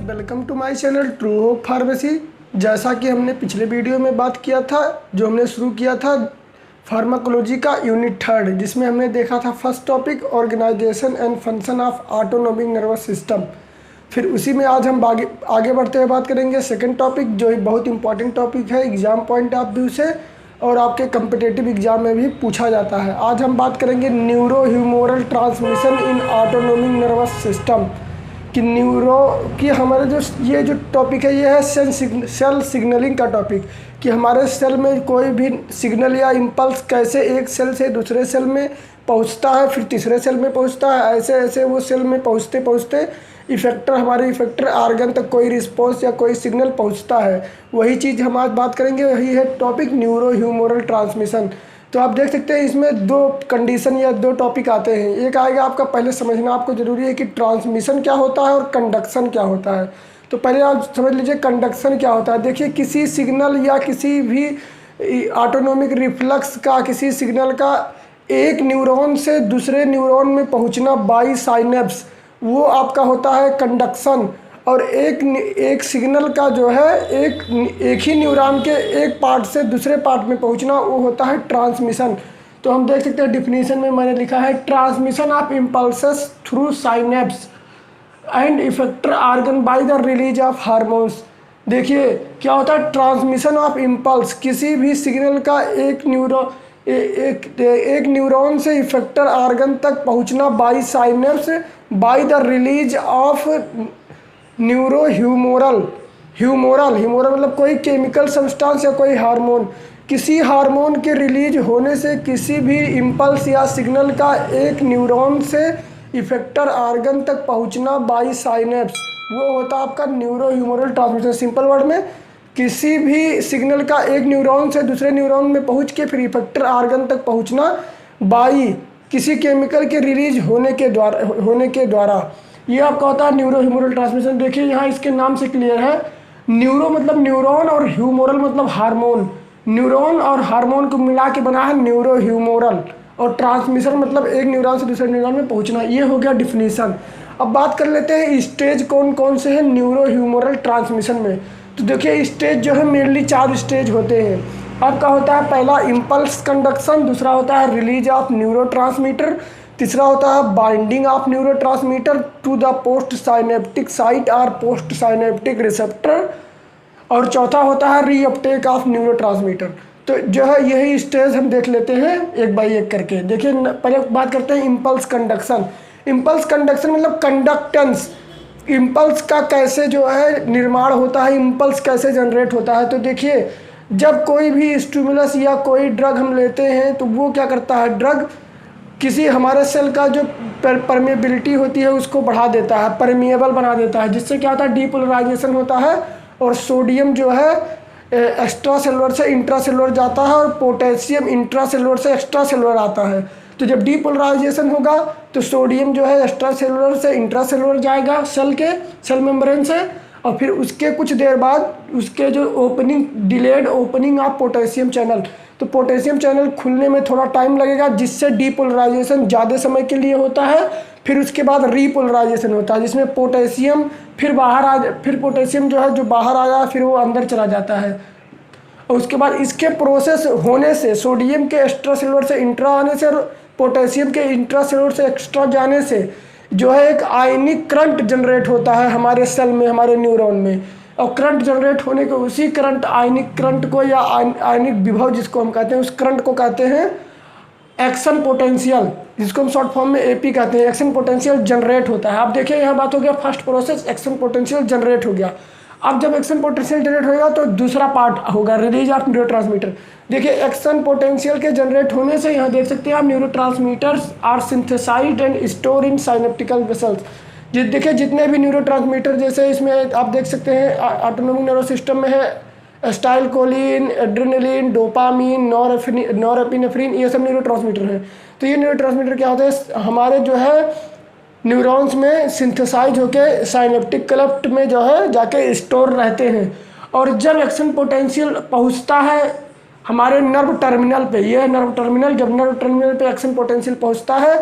Welcome to my channel True Hope Pharmacy. जैसा कि हमने पिछले वीडियो में बात किया था, जो हमने शुरू किया था फार्माकोलॉजी का यूनिट 3, जिसमें हमने देखा था first topic organisation and function of autonomic nervous system. फिर उसी में आज हम आगे बढ़ते हुए बात करेंगे सेकंड टॉपिक, जो एक बहुत इंपॉर्टेंट टॉपिक है एग्जाम पॉइंट ऑफ व्यू से और आपके कम्पिटिटिव एग्जाम में भी पूछा जाता है। आज हम बात करेंगे neuro humoral transmission in autonomic nervous system कि न्यूरो की हमारे ये जो टॉपिक है ये है सेल सिग्नलिंग का टॉपिक, कि हमारे सेल में कोई भी सिग्नल या इम्पल्स कैसे एक सेल से दूसरे सेल में पहुंचता है, फिर तीसरे सेल में पहुंचता है, ऐसे ऐसे वो सेल में पहुंचते पहुंचते हमारे इफेक्टर आर्गन तक कोई रिस्पॉन्स या कोई सिग्नल पहुंचता है। वही चीज़ हम आज बात करेंगे, वही है टॉपिक न्यूरो ह्यूमोरल ट्रांसमिशन। तो आप देख सकते हैं इसमें दो कंडीशन या दो टॉपिक आते हैं। एक आएगा आपका, पहले समझना आपको ज़रूरी है कि ट्रांसमिशन क्या होता है और कंडक्शन क्या होता है। तो पहले आप समझ लीजिए कंडक्शन क्या होता है। देखिए, किसी सिग्नल या किसी भी ऑटोनोमिक रिफ्लक्स का, किसी सिग्नल का एक न्यूरॉन से दूसरे न्यूरॉन में पहुंचना बाई साइनेप्स, वो आपका होता है कंडक्शन। और एक सिग्नल का जो है एक ही न्यूरॉन के एक पार्ट से दूसरे पार्ट में पहुंचना, वो होता है ट्रांसमिशन। तो हम देख सकते हैं डिफिनीशन में मैंने लिखा है transmission of impulses through synapse and effector organ by the release of hormones. देखिए क्या होता है ट्रांसमिशन ऑफ इम्पल्स, किसी भी सिग्नल का एक न्यूरॉन से इफेक्टर आर्गन तक पहुंचना by synapse bye the release of neuro humoral मतलब कोई केमिकल सब्सटेंस या कोई हार्मोन। किसी हार्मोन के रिलीज होने से किसी भी इम्पल्स या सिग्नल का एक न्यूरॉन से इफेक्टर आर्गन तक पहुंचना बाई साइनेप्स, वो होता है आपका neuro humoral transmission. Simple word में, किसी भी सिग्नल का एक न्यूरॉन से दूसरे न्यूरॉन में पहुंच के फिर इफेक्टर आर्गन तक पहुंचना बाई किसी केमिकल के रिलीज होने के द्वारा ये आपका होता है न्यूरो ह्यूमोरल ट्रांसमिशन। देखिए यहाँ इसके नाम से क्लियर है, न्यूरो मतलब न्यूरॉन और ह्यूमोरल मतलब हार्मोन। न्यूरॉन और हार्मोन को मिला के बना है न्यूरो ह्यूमोरल, और ट्रांसमिशन मतलब एक न्यूरॉन से दूसरे न्यूरॉन में पहुंचना। ये हो गया डिफिनीशन। अब बात कर लेते हैं स्टेज कौन कौन से हैं न्यूरो ह्यूमोरल ट्रांसमिशन में। तो देखिए स्टेज जो है मेनली 4 स्टेज होते हैं। आपका होता है पहला इम्पल्स कंडक्शन, दूसरा होता है रिलीज ऑफ न्यूरो ट्रांसमीटर, तीसरा होता है binding of neurotransmitter to the postsynaptic site और पोस्ट साइनेप्टिक रिसेप्टर, और चौथा होता है रीअपटेक ऑफ न्यूरो ट्रांसमीटर। तो जो है यही स्टेज हम देख लेते हैं एक बाई एक करके। देखिए पहले बात करते हैं इम्पल्स कंडक्शन। इम्पल्स कंडक्शन मतलब कंडक्टेंस, इम्पल्स का कैसे जो है निर्माण होता है, इम्पल्स कैसे जनरेट होता है। तो देखिए जब कोई भी स्टिमुलस या कोई ड्रग हम लेते हैं तो वो क्या करता है, ड्रग किसी हमारे सेल का जो परमेबिलिटी होती है उसको बढ़ा देता है, परमिएबल बना देता है, जिससे क्या होता है डीपोलराइजेशन होता है और सोडियम जो है एक्स्ट्रा सेलुलर से इंट्रा सेलुलर जाता है और पोटेशियम इंट्रा सेलुलर से एक्स्ट्रा सेलुलर आता है। तो जब डीपोलराइजेशन होगा तो सोडियम जो है एक्स्ट्रा सेलुलर से इंट्रा सेलुलर जाएगा सेल मेम्ब्रेन से, और फिर उसके कुछ देर बाद उसके जो delayed opening of potassium channel, तो पोटेशियम चैनल खुलने में थोड़ा टाइम लगेगा, जिससे डीपोलराइजेशन ज़्यादा समय के लिए होता है। फिर उसके बाद रीपोलराइजेशन होता है, जिसमें पोटेशियम फिर पोटेशियम जो है जो बाहर आया फिर वो अंदर चला जाता है। और उसके बाद इसके प्रोसेस होने से सोडियम के एक्स्ट्रा सेलुलर से इंट्रा आने से और पोटेशियम के इंट्रा सेलुलर से एक्स्ट्रा जाने से जो है एक आयनिक करंट जनरेट होता है हमारे सेल में, हमारे न्यूरॉन में। और करंट जनरेट होने को उसी करंट, आयनिक करंट को या आयनिक विभव जिसको हम कहते हैं, उस करंट को कहते हैं एक्शन पोटेंशियल, जिसको हम शॉर्ट फॉर्म में एपी कहते हैं। एक्शन पोटेंशियल जनरेट होता है। आप देखिए यहाँ बात हो गया first process, action potential generate हो गया। अब जब एक्शन पोटेंशियल जनरेट होगा तो दूसरा पार्ट होगा रिलीज ऑफ न्यूरोट्रांसमीटर। देखिए एक्शन पोटेंशियल के जनरेट होने से यहाँ देख सकते हैं आप neurotransmitters are synthesized and store in synaptical vesicles. देखिए जितने भी न्यूरोट्रांसमीटर, जैसे इसमें आप देख सकते हैं ऑटोनोमिक नर्वस सिस्टम में है एस्टाइलकोलिन, एड्रेनलिन, डोपामीन, नॉरएपिनेफ्रिन, ये सब न्यूरोट्रांसमीटर हैं। तो ये न्यूरोट्रांसमीटर क्या होते हैं, हमारे जो है न्यूरॉन्स में सिंथेसाइज होकर साइनेप्टिक क्लेफ्ट में जो है जाके स्टोर रहते हैं। और जब एक्शन पोटेंशियल पहुंचता है हमारे नर्व टर्मिनल पे, ये नर्व टर्मिनल, जब नर्व टर्मिनल पे एक्शन पोटेंशियल पहुंचता है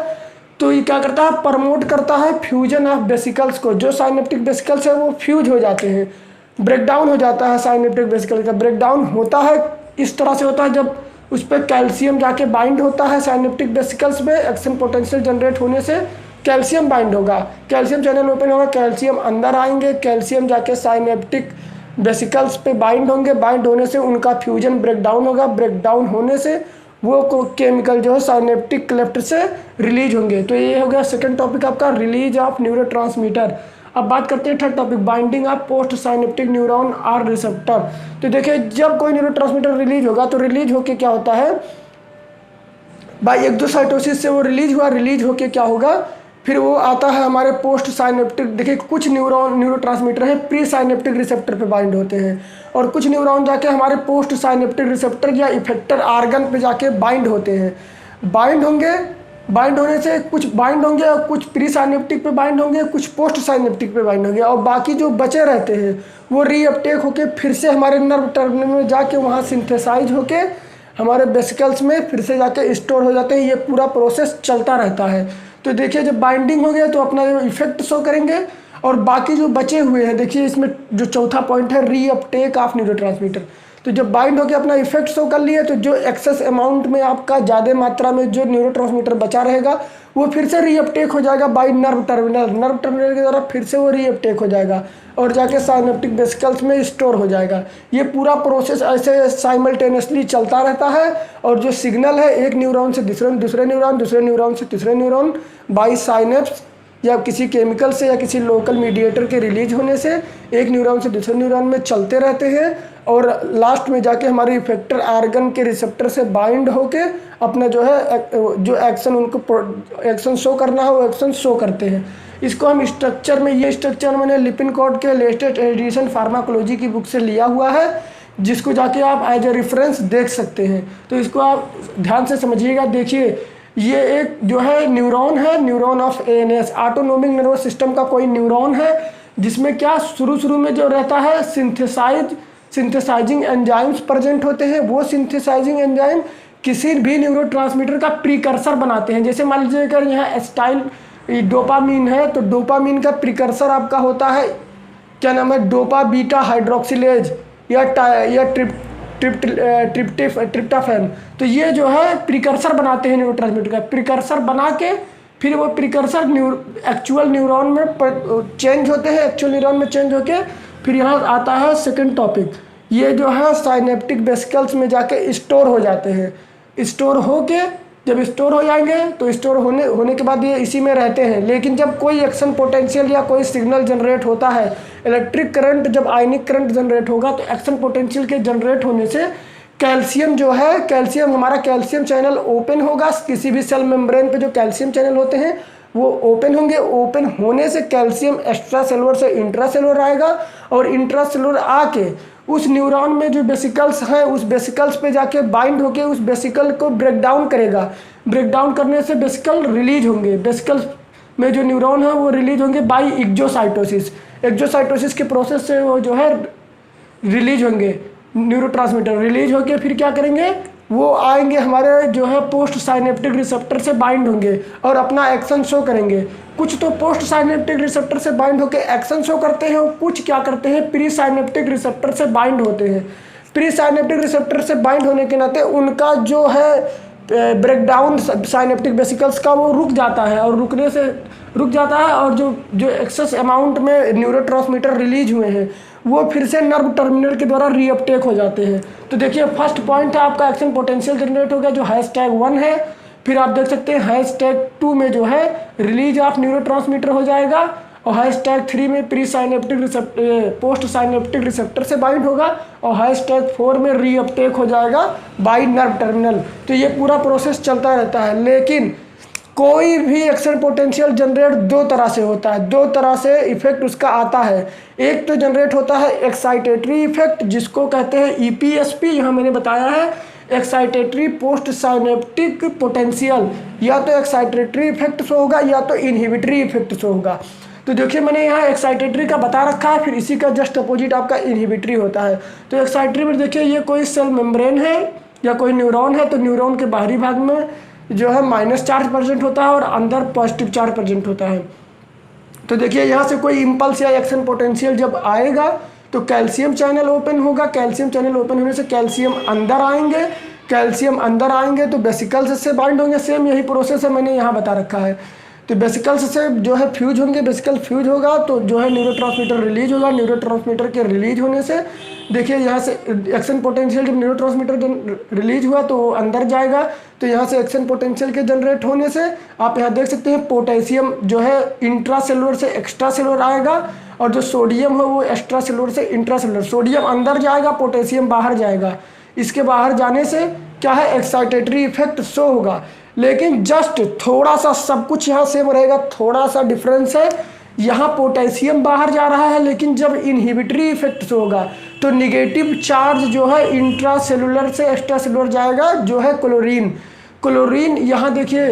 तो ये क्या करता है, प्रमोट करता है फ्यूजन ऑफ वेसिकल्स को। जो साइनेप्टिक वेसिकल्स है वो फ्यूज हो जाते हैं, ब्रेकडाउन हो जाता है। साइनेप्टिक वेसिकल का ब्रेकडाउन होता है इस तरह से होता है, जब उस पर कैल्शियम जाके बाइंड होता है साइनेप्टिक वेसिकल्स में, एक्शन पोटेंशियल जनरेट होने से कैल्शियम बाइंड होगा, कैल्शियम चैनल ओपन होगा, कैल्शियम अंदर आएंगे, कैल्शियम जाके साइनेप्टिक वेसिकल्स पे बाइंड होंगे, बाइंड होने से उनका फ्यूजन ब्रेकडाउन होगा, ब्रेकडाउन होने से वो केमिकल जो है साइनेप्टिक क्लेफ्ट से रिलीज होंगे। तो ये हो गया सेकंड टॉपिक आपका, रिलीज ऑफ न्यूरोट्रांसमीटर। अब बात करते हैं third topic, binding of post synaptic neuron और रिसेप्टर। तो देखिए जब कोई न्यूरोट्रांसमीटर रिलीज होगा तो रिलीज होके क्या होता है, बाय एक्सोसाइटोसिस से वो रिलीज हुआ, रिलीज होके क्या होगा, फिर वो आता है हमारे पोस्ट साइनेप्टिक। देखिए कुछ न्यूरोट्रांसमीटर है प्री साइनेप्टिक रिसेप्टर पे बाइंड होते हैं, और कुछ न्यूरॉन जाके हमारे पोस्ट साइनेप्टिक रिसेप्टर या इफेक्टर आर्गन पे जाके बाइंड होते हैं। बाइंड होंगे, बाइंड होने से कुछ बाइंड होंगे और कुछ प्री साइनेप्टिक पे बाइंड होंगे, कुछ पोस्ट साइनेप्टिक पे बाइंड होंगे, और बाकी जो बचे रहते हैं वो रीअपटेक होके फिर से हमारे नर्व टर्मिनल में जाके वहाँ सिंथेसाइज होके हमारे वेसिकल्स में फिर से जाके स्टोर हो जाते हैं। ये पूरा प्रोसेस चलता रहता है। तो देखिए जब बाइंडिंग हो गया तो अपना इफेक्ट शो करेंगे, और बाकी जो बचे हुए हैं, देखिए इसमें जो चौथा पॉइंट है रीअपटेक ऑफ न्यूरोट्रांसमीटर। तो जब बाइंड होकर अपना इफेक्ट शो कर लिए तो जो एक्सेस अमाउंट में आपका ज़्यादा मात्रा में जो न्यूरोट्रांसमीटर बचा रहेगा वो फिर से रीअपटेक हो जाएगा by nerve terminal, nerve terminal के द्वारा फिर से वो रीअपटेक हो जाएगा और जाके साइनेप्टिक वेसिकल्स में स्टोर हो जाएगा। ये पूरा प्रोसेस ऐसे साइमल्टेनियसली चलता रहता है, और जो सिग्नल है एक न्यूरॉन से दूसरे न्यूरॉन, दूसरे न्यूरॉन से तीसरे न्यूरॉन बाई साइनेप्स या किसी केमिकल से या किसी लोकल मीडिएटर के रिलीज होने से एक न्यूरॉन से दूसरे न्यूरॉन में चलते रहते हैं, और लास्ट में जाके हमारे इफेक्टर आर्गन के रिसेप्टर से बाइंड होके अपना जो है जो एक्शन उनको एक्शन शो करना है वो एक्शन शो करते हैं। इसको हम स्ट्रक्चर में, ये स्ट्रक्चर मैंने लिपिनकोड के लेटेस्ट एडिशन फार्माकोलॉजी की बुक से लिया हुआ है, जिसको जाके आप एज ए रेफरेंस देख सकते हैं। तो इसको आप ध्यान से समझिएगा। देखिए ये एक जो है न्यूरॉन है, neuron of ANS, autonomic nervous system का कोई न्यूरॉन है, जिसमें क्या शुरू में जो रहता है सिंथेसाइजिंग एंजाइम्स प्रेजेंट होते हैं। वो सिंथेसाइजिंग एंजाइम किसी भी न्यूरोट्रांसमीटर का प्रीकर्सर बनाते हैं। जैसे मान लीजिए अगर यहाँ एस्टाइल डोपामीन है तो डोपामीन का प्रीकर्सर आपका होता है क्या नाम है, डोपा बीटा हाइड्रोक्सिलेज या ट्रिप्टाफैन। तो ये जो है प्रीकर्सर बनाते हैं न्यूरोट्रांसमीटर का। प्रीकर्सर बना के फिर वो प्रीकर्सर एक्चुअल न्यूरॉन में चेंज होते हैं, एक्चुअल न्यूरॉन में चेंज होके फिर यहाँ आता है सेकंड टॉपिक, ये जो है साइनेप्टिक वेसिकल्स में जाके स्टोर हो जाते हैं। स्टोर होके जब स्टोर हो जाएंगे तो स्टोर होने के बाद ये इसी में रहते हैं। लेकिन जब कोई एक्शन पोटेंशियल या कोई सिग्नल जनरेट होता है, इलेक्ट्रिक करंट जब आयनिक करंट जनरेट होगा तो एक्शन पोटेंशियल के जनरेट होने से कैल्शियम जो है, कैल्शियम हमारा कैल्शियम चैनल ओपन होगा। किसी भी सेल मेम्ब्रेन पे जो कैल्शियम चैनल होते हैं वो ओपन होंगे। ओपन होने से कैल्शियम एक्स्ट्रा सेलुलर से इंट्रा सेलुलर आएगा, और इंट्रा सेलुलर आके उस न्यूरॉन में जो वेसिकल्स हैं उस वेसिकल्स पे जाके बाइंड होके उस वेसिकल को ब्रेक डाउन करेगा। ब्रेक डाउन करने से वेसिकल रिलीज होंगे। वेसिकल्स में जो न्यूरॉन है वो रिलीज होंगे बाई एक्सोसाइटोसिस। एक्सोसाइटोसिस के प्रोसेस से वो जो है रिलीज होंगे न्यूरोट्रांसमीटर। रिलीज होके फिर क्या करेंगे, वो आएंगे हमारे जो है पोस्ट साइनेप्टिक रिसेप्टर से बाइंड होंगे और अपना एक्शन शो करेंगे। कुछ तो पोस्ट साइनेप्टिक रिसेप्टर से बाइंड होकर एक्शन शो करते हैं, और कुछ क्या करते हैं प्री साइनेप्टिक रिसेप्टर से बाइंड होते हैं। प्री साइनेप्टिक रिसेप्टर से बाइंड होने के नाते उनका जो है ब्रेकडाउन साइनेप्टिक वेसिकल्स का वो रुक जाता है, और रुकने से रुक जाता है, और जो एक्सेस अमाउंट में न्यूरोट्रांसमीटर रिलीज हुए हैं वो फिर से नर्व टर्मिनल के द्वारा रीअपटेक हो जाते हैं। तो देखिए फर्स्ट पॉइंट है आपका एक्शन पोटेंशियल जनरेट हो गया जो #1 है। फिर आप देख सकते हैं #2 में जो है रिलीज ऑफ न्यूरोट्रांसमीटर हो जाएगा, और #3 में pre synaptic post synaptic receptor से बाइंड होगा, और #4 में रीअपटेक हो जाएगा बाई नर्व टर्मिनल। तो ये पूरा प्रोसेस चलता रहता है। लेकिन कोई भी एक्शन पोटेंशियल जनरेट दो तरह से होता है, दो तरह से इफेक्ट उसका आता है। एक तो जनरेट होता है एक्साइटेटरी इफेक्ट, जिसको कहते हैं EPSP, यहाँ मैंने बताया है एक्साइटेटरी पोस्ट साइनेप्टिक पोटेंशियल। या तो एक्साइटेटरी इफेक्ट से होगा या तो इनहिबिटरी इफेक्ट से होगा। तो देखिए मैंने यहाँ एक्साइटेटरी का बता रखा है, फिर इसी का जस्ट अपोजिट आपका इनहिबिटरी होता है। तो एक्साइटेटरी में देखिए ये कोई सेल मेम्ब्रेन है या कोई न्यूरॉन है, तो न्यूरॉन के बाहरी भाग में जो है माइनस चार्ज प्रेजेंट होता है और अंदर पॉजिटिव चार्ज प्रेजेंट होता है। तो देखिए यहाँ से कोई इम्पल्स या एक्शन पोटेंशियल जब आएगा तो कैल्शियम चैनल ओपन होगा, कैल्शियम चैनल ओपन होने से कैल्शियम अंदर आएंगे, कैल्शियम अंदर आएंगे तो वेसिकल्स से बाइंड होंगे। सेम यही प्रोसेस है, मैंने यहाँ बता रखा है। तो वेसिकल्स से जो है फ्यूज होंगे, वेसिकल फ्यूज होगा तो जो है न्यूरोट्रांसमीटर रिलीज होगा, न्यूरोट्रांसमीटर के रिलीज होने से देखिए यहाँ से एक्शन पोटेंशियल जब न्यूरोट्रांसमीटर रिलीज हुआ तो वो अंदर जाएगा, तो यहाँ से एक्शन पोटेंशियल के जनरेट होने से आप यहाँ देख सकते हैं पोटेशियम जो है इंट्रासेलुलर से एक्स्ट्रा सेलुलर आएगा और जो सोडियम है वो एक्स्ट्रा सेलुलर से इंट्रासेलुलर, सोडियम अंदर जाएगा, पोटेशियम बाहर जाएगा। इसके बाहर जाने से क्या है एक्साइटेटरी इफेक्ट शो होगा, लेकिन जस्ट थोड़ा सा सब कुछ यहाँ सेम रहेगा, थोड़ा सा डिफरेंस है। यहाँ पोटेशियम बाहर जा रहा है लेकिन जब इनहिबिटरी इफेक्ट होगा तो निगेटिव चार्ज जो है इंट्रासेलुलर से एक्स्ट्रा सेलुलर जाएगा, जो है क्लोरीन। क्लोरीन यहाँ देखिए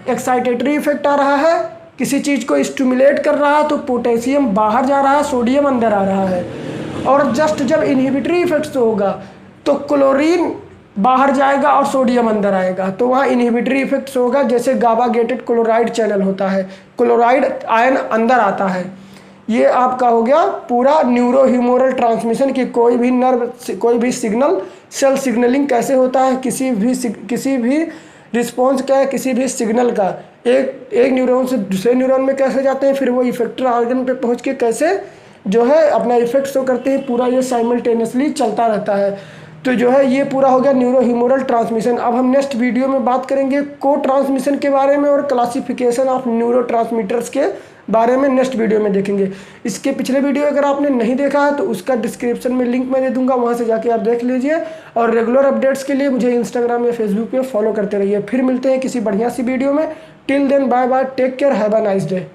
एक्साइटेटरी इफेक्ट आ रहा है, किसी चीज़ को स्टिमुलेट कर रहा है तो पोटेशियम बाहर जा रहा है, सोडियम अंदर आ रहा है। और जस्ट जब इनहिबिटरी इफेक्ट होगा तो क्लोरीन बाहर जाएगा और सोडियम अंदर आएगा, तो वहाँ इनहिबिटरी इफेक्ट्स होगा। जैसे गाबा गेटेड क्लोराइड चैनल होता है, क्लोराइड आयन अंदर आता है। ये आपका हो गया पूरा न्यूरो ह्यूमोरल ट्रांसमिशन की कोई भी नर्व, कोई भी सिग्नल, सेल सिग्नलिंग कैसे होता है, किसी भी रिस्पॉन्स का, किसी भी सिग्नल का एक न्यूरॉन से दूसरे न्यूरॉन में कैसे जाते हैं, फिर वो इफेक्टर ऑर्गन पे पहुँच के कैसे जो है अपना इफेक्ट शो करते हैं, पूरा ये साइमल्टेनियसली चलता रहता है। तो जो है ये पूरा हो गया न्यूरो ह्यूमोरल ट्रांसमिशन। अब हम नेक्स्ट वीडियो में बात करेंगे को ट्रांसमिशन के बारे में और क्लासिफिकेशन ऑफ न्यूरो ट्रांसमीटर्स के बारे में नेक्स्ट वीडियो में देखेंगे। इसके पिछले वीडियो अगर आपने नहीं देखा है तो उसका डिस्क्रिप्शन में लिंक मैं दे दूंगा, वहाँ से जाके आप देख लीजिए। और रेगुलर अपडेट्स के लिए मुझे इंस्टाग्राम या फेसबुक पे फॉलो करते रहिए। फिर मिलते हैं किसी बढ़िया सी वीडियो में। Till then bye bye, take care, have a nice day.